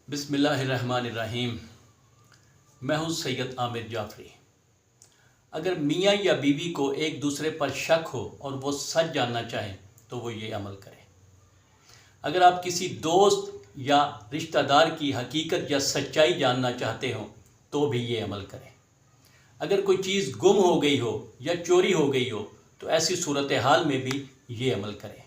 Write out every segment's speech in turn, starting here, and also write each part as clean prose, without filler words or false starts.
بسم اللہ الرحمن الرحیم۔ میں ہوں سید عامر جعفری۔ اگر میاں یا بیوی کو ایک دوسرے پر شک ہو اور وہ سچ جاننا چاہیں تو وہ یہ عمل کریں۔ اگر آپ کسی دوست یا رشتہ دار کی حقیقت یا سچائی جاننا چاہتے ہوں تو بھی یہ عمل کریں۔ اگر کوئی چیز گم ہو گئی ہو یا چوری ہو گئی ہو تو ایسی صورتحال میں بھی یہ عمل کریں۔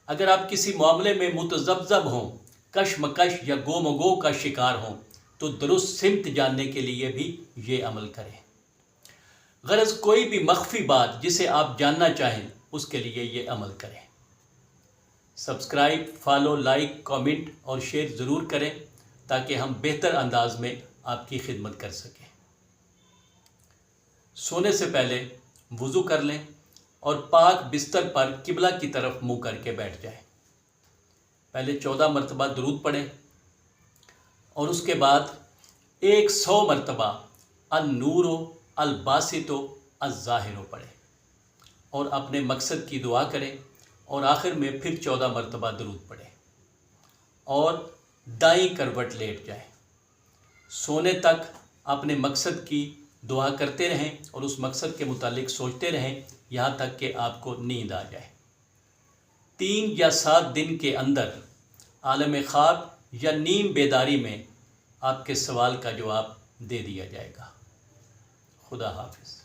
اگر آپ کسی معاملے میں متذبذب ہوں، کشمکش یا گم و گو کا شکار ہوں تو درست سمت جاننے کے لیے بھی یہ عمل کریں۔ غرض کوئی بھی مخفی بات جسے آپ جاننا چاہیں اس کے لیے یہ عمل کریں۔ سبسکرائب، فالو، لائک، کامنٹ اور شیئر ضرور کریں تاکہ ہم بہتر انداز میں آپ کی خدمت کر سکیں۔ سونے سے پہلے وضو کر لیں اور پاک بستر پر قبلہ کی طرف منہ کر کے بیٹھ جائیں۔ پہلے 14 مرتبہ درود پڑھیں اور اس کے بعد 100 مرتبہ النور الباسط الظاہر پڑھیں اور اپنے مقصد کی دعا کریں اور آخر میں پھر 14 مرتبہ درود پڑھیں اور دائیں کروٹ لیٹ جائیں۔ سونے تک اپنے مقصد کی دعا کرتے رہیں اور اس مقصد کے متعلق سوچتے رہیں یہاں تک کہ آپ کو نیند آ جائے۔ 3 یا 7 دن کے اندر عالم خواب یا نیم بیداری میں آپ کے سوال کا جواب دے دیا جائے گا۔ خدا حافظ۔